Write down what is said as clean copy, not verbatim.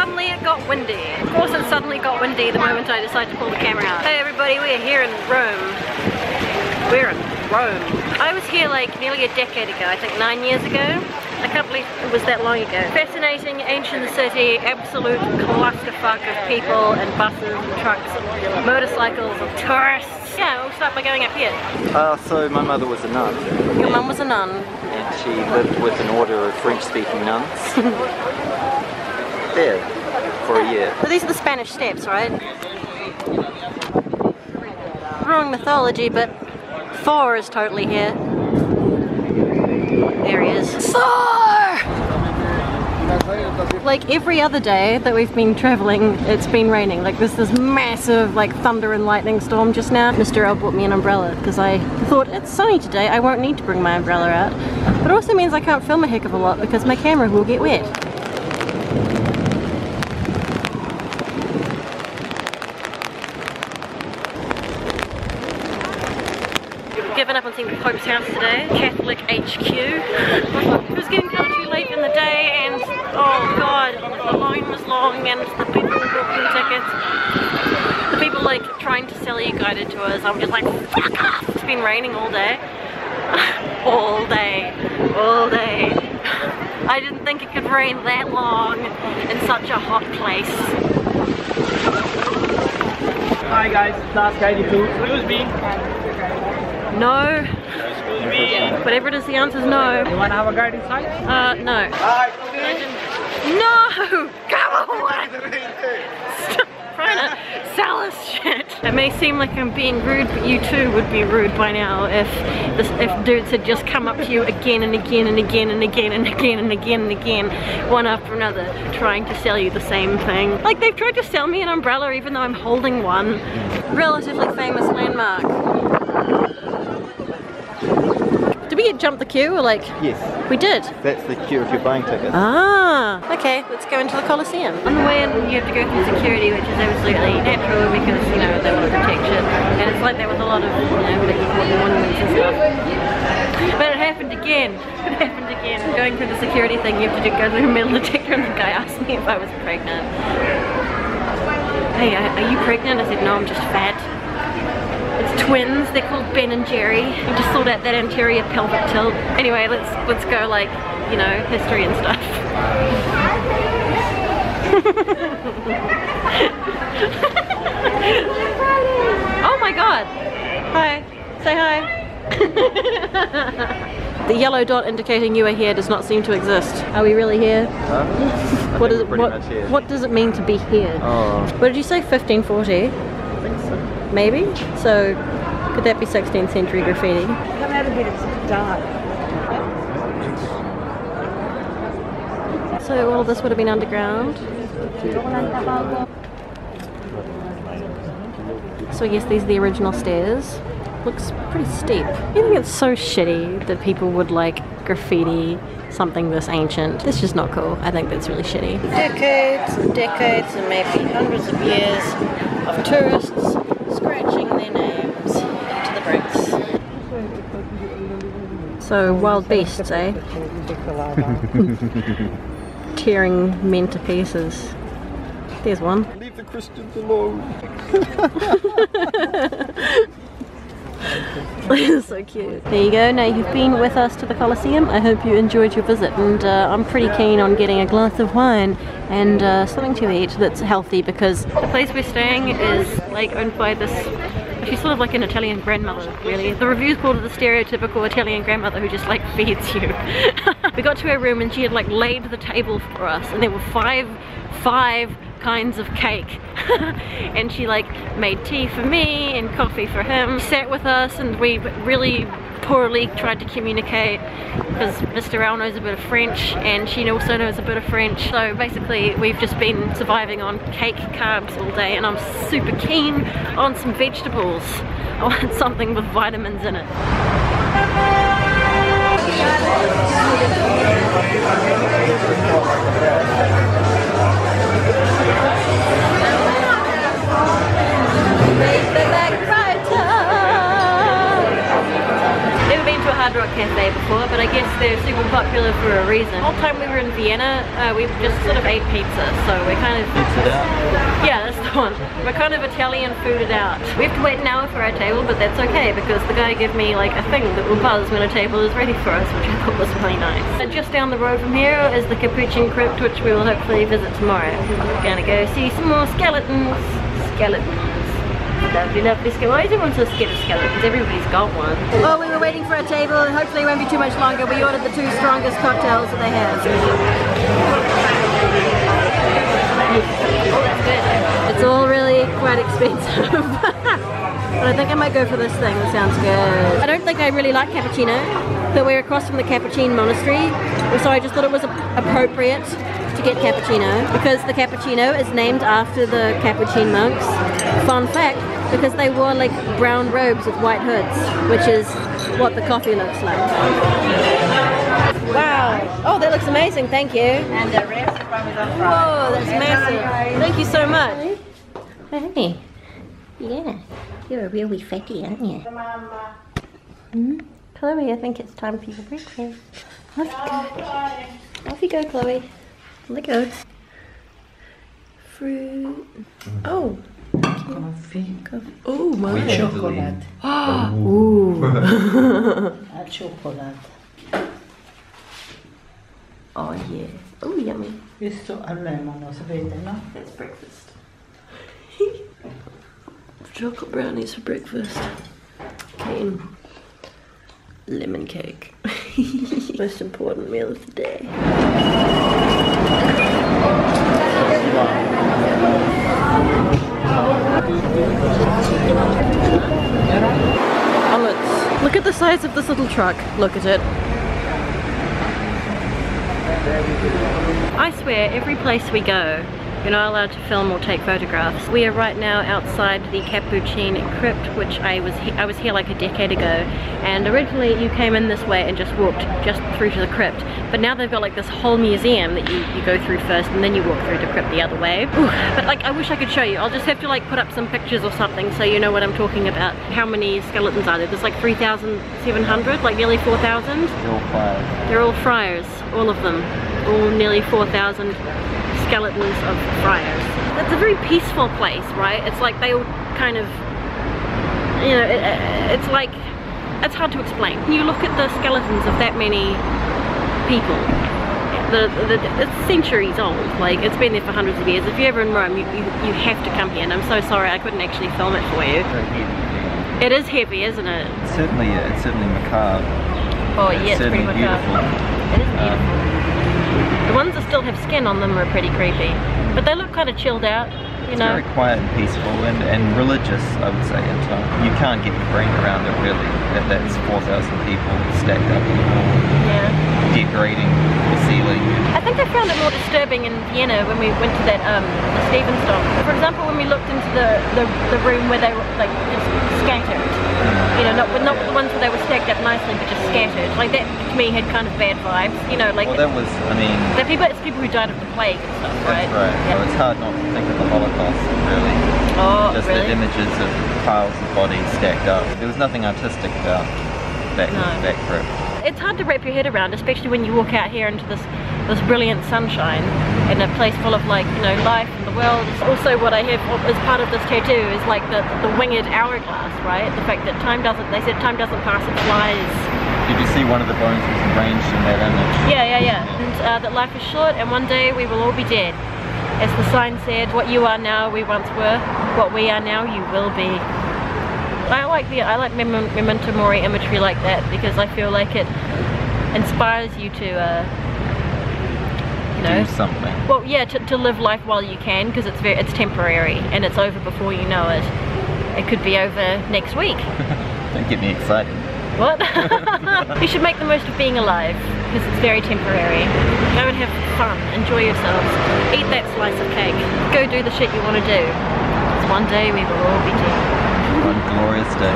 suddenly it got windy. Of course it suddenly got windy the moment I decided to pull the camera out. Hey everybody, we're here in Rome. We're in Rome. I was here like nearly a decade ago, I think 9 years ago. I can't believe it was that long ago. Fascinating, ancient city, absolute clusterfuck of people and buses and trucks and motorcycles and tourists. Yeah, we'll start by going up here. So my mother was a nun. Your mum was a nun? And she lived with an order of French-speaking nuns. There, for a year. So these are the Spanish Steps, right? Wrong mythology, but Thor is totally here. There he is. Thor! Like every other day that we've been traveling, it's been raining. Like there's this massive like thunder and lightning storm just now. Mr. L bought me an umbrella because I thought it's sunny today, I won't need to bring my umbrella out. But it also means I can't film a heck of a lot because my camera will get wet. Given up on seeing the Pope's house today, Catholic HQ. It was getting kind of too late in the day and oh god, the line was long and the people booking tickets. The people like trying to sell you guided tours, I'm just like fuck off! It's been raining all day. All day. All day. I didn't think it could rain that long in such a hot place. Hi guys, last guide you too. Excuse me. No. Whatever it is, the answer is no. You wanna have a guide inside? No. No! Come on! Stop trying to sell us shit. It may seem like I'm being rude, but you too would be rude by now if dudes had just come up to you again and again and again and again and again and again and again, one after another, trying to sell you the same thing. Like they've tried to sell me an umbrella even though I'm holding one. Relatively famous landmark. Did we jump the queue or like? Yes. We did? That's the queue if you're buying tickets. Ah, okay, let's go into the Coloseum. On the way in you have to go through security, which is absolutely natural because, you know, they want to protect you. And it's like that with a lot of, you know, big monuments and stuff. But it happened again. It happened again. Going through the security thing, you have to go through a metal detector and the guy asked me if I was pregnant. Hey, are you pregnant? I said, no, I'm just fat. It's twins, they're called Ben and Jerry. I just thought out that anterior pelvic tilt. Anyway, let's go like, you know, history and stuff. Oh my god! Hi, say hi. The yellow dot indicating you are here does not seem to exist. Are we really here? What does it mean to be here? Oh. What did you say, 1540? Maybe? So, could that be 16th century graffiti? Come out a bit, it's dark. So all of this would have been underground. So I guess these are the original stairs. Looks pretty steep. I think it's so shitty that people would like graffiti something this ancient. It's just not cool. I think that's really shitty. Decades and decades and maybe hundreds of years of tourists scratching their names into the bricks. So wild beasts, eh? Tearing men to pieces. There's one. Leave the Christians alone. So cute. There you go, now you've been with us to the Coliseum. I hope you enjoyed your visit, and I'm pretty keen on getting a glass of wine and something to eat that's healthy, because the place we're staying is like owned by this, she's sort of like an Italian grandmother, really. The reviews called her the stereotypical Italian grandmother who just like feeds you. We got to her room and she had like laid the table for us, and there were five kinds of cake. And she like made tea for me and coffee for him, sat with us, and we really poorly tried to communicate because Mr. L knows a bit of French and she also knows a bit of French. So basically we've just been surviving on cake carbs all day, and I'm super keen on some vegetables. I want something with vitamins in it. Never been to a Hard Rock Cafe before, but I guess they're super popular popular for a reason. The whole time we were in Vienna, we just sort of ate pizza, so we're kind of... Pizza out? Yeah, that's the one. We're kind of Italian fooded out. We have to wait an hour for our table, but that's okay because the guy gave me like a thing that will buzz when a table is ready for us, which I thought was really nice. And just down the road from here is the Capuchin Crypt, which we will hopefully visit tomorrow. We're gonna go see some more skeletons. Lovely, lovely skeletons. Why is everyone so scared of skeletons? Everybody's got one. Well, we were waiting for our table and hopefully it won't be too much longer. We ordered the 2 strongest cocktails that they have. Oh, that's good. It's all really quite expensive. But I think I might go for this thing. That sounds good. I don't think I really like cappuccino, but we're across from the Capuchin monastery, so I just thought it was appropriate to get cappuccino because the cappuccino is named after the Capuchin monks. Fun fact, because they wore like brown robes with white hoods, which is what the coffee looks like. Wow! Oh, that looks amazing. Thank you. And the rest from the front. Whoa, that's massive. Thank you so much. Hey. Yeah. You're a real wee fatty, aren't you? Chloe, I think it's time for your breakfast. Off you go. Off you go, Chloe. On the go. Fruit. Oh. Coffee. Oh my. Chocolate. Ooh. A chocolate. Oh yeah. Oh yummy. Questo al lemon, lo sapete, no? That's breakfast. Chocolate brownies for breakfast. Okay. Lemon cake. Most important meal of the day. Olives. Look at the size of this little truck. Look at it. I swear, every place we go, you're not allowed to film or take photographs. We are right now outside the Capuchin Crypt, which I was here like a decade ago, and originally you came in this way and just walked just through to the crypt, but now they've got like this whole museum that you go through first and then you walk through the crypt the other way. Ooh, but like I wish I could show you. I'll just have to like put up some pictures or something so you know what I'm talking about. How many skeletons are there? There's like 3,700, like nearly 4,000. They're all friars. They're all friars, all of them. All nearly 4,000 skeletons of friars. It's a very peaceful place, right? It's like they all kind of, you know, it's like, it's hard to explain. When you look at the skeletons of that many people, it's centuries old, like it's been there for hundreds of years. If you're ever in Rome, you have to come here, and I'm so sorry I couldn't actually film it for you. It is heavy, isn't it? It's certainly macabre. Oh yeah, it's pretty macabre. Beautiful. It is beautiful. The ones that still have skin on them are pretty creepy, but they look kind of chilled out, you know. It's very quiet and peaceful and religious, I would say, at times. You can't get your brain around it really, that's 4,000 people stacked up on the wall, decorating the ceiling. I think I found it more disturbing in Vienna when we went to that the Stevensdom. For example, when we looked into the room where they were like just scattered, you know, not the ones where they were stacked up nicely, but just scattered. Like that to me had kind of bad vibes, you know, like. Well, that was, I mean. It's people who died of the plague and stuff, right? That's right. Yeah. Well, it's hard not to think of the Holocaust, really. Oh, just really? The images of piles of bodies stacked up. There was nothing artistic about that crypt. It's hard to wrap your head around, especially when you walk out here into this brilliant sunshine in a place full of like, you know, life and the world. Also what I have as part of this tattoo is like the winged hourglass, right? The fact that they said time doesn't pass, it flies. Did you see one of the bones was arranged in that image? Yeah. And that life is short and one day we will all be dead. As the sign said, what you are now, we once were. What we are now, you will be. I like memento mori imagery like that because I feel like it inspires you to, you know, do something. Well, yeah, to live life while you can, because it's temporary and it's over before you know it. It could be over next week. Don't get me excited. What? You should make the most of being alive because it's very temporary. Go and have fun, enjoy yourselves, eat that slice of cake, go do the shit you want to do. Because one day we will all be dead. One glorious day.